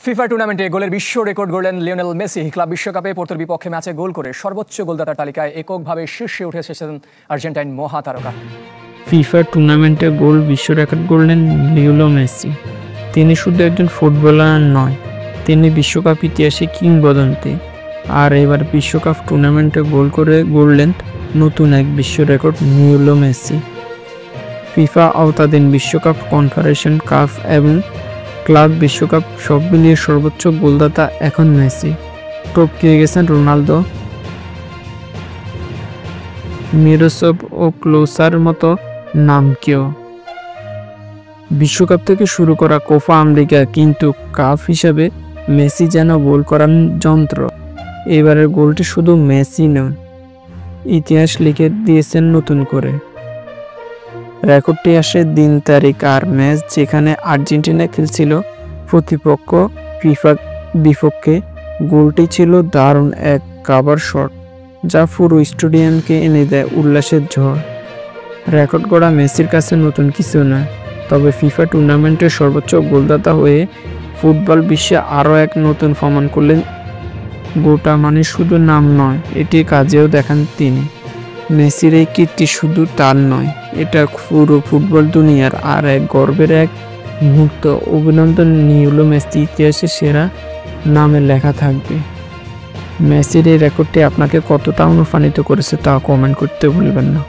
FIFA টুর্নামেন্টে গোলের বিশ্ব রেকর্ড গড়লেন লিওনেল মেসি। ক্লাব বিশ্বকাপে পোর্তোর বিপক্ষে ম্যাচে গোল করে সর্বোচ্চ গোলদাতার তালিকায় এককভাবে শীর্ষে উঠে এসেছেন আর্জেন্টাইন মহাতারকা। ফিফা টুর্নামেন্টে গোল বিশ্ব রেকর্ড গড়লেন লিওনেল মেসি। তিনি শুধু একজন ফুটবলার নয়, তিনি বিশ্বকাপ ইতিহাসে কিংবদন্তি। আর এবার বিশ্বকাপ টুর্নামেন্টে গোল করে গড়লেন নতুন এক বিশ্ব রেকর্ড লিওনেল মেসি। ফিফা আওতাধীন বিশ্বকাপ, কনফেডারেশন কাপ এবং ক্লাব বিশ্বকাপ সব মিলিয়ে সর্বোচ্চ গোলদাতা এখন মেসি। টপকে গেছেন রোনালদো, মিরোসভ ও ক্লোসার মতো নামকেও। বিশ্বকাপ থেকে শুরু করা কোপা আমেরিকা, কিন্তু কাপ হিসাবে মেসি যেন গোল করার যন্ত্র। এবারের গোলটি শুধু মেসি নয়, ইতিহাস লিখে দিয়েছেন নতুন করে। রেকর্ডটি আসে দিন, তারিখ আর ম্যাচ যেখানে আর্জেন্টিনা খেলছিল প্রতিপক্ষ ফিফার বিপক্ষে। গোলটি ছিল দারুণ এক কাভার শট, যা পুরো স্টেডিয়ামকে এনে দেয় উল্লাসের ঝড়। রেকর্ড গড়া মেসির কাছে নতুন কিছু নয়, তবে ফিফা টুর্নামেন্টের সর্বোচ্চ গোলদাতা হয়ে ফুটবল বিশ্বে আরও এক নতুন প্রমাণ করলেন। গোটা মানে শুধু নাম নয়, এটি কাজেও দেখান তিনি। মেসির এই কীর্তি শুধু তার নয়, এটা পুরো ফুটবল দুনিয়ার আর এক গর্বের এক মুহূর্ত। অভিনন্দন লিওনেল মেসি, ইতিহাসে সেরা নামে লেখা থাকবে। মেসির এই রেকর্ডটি আপনাকে কতটা অনুপ্রাণিত করেছে তা কমেন্ট করতে ভুলবেন না।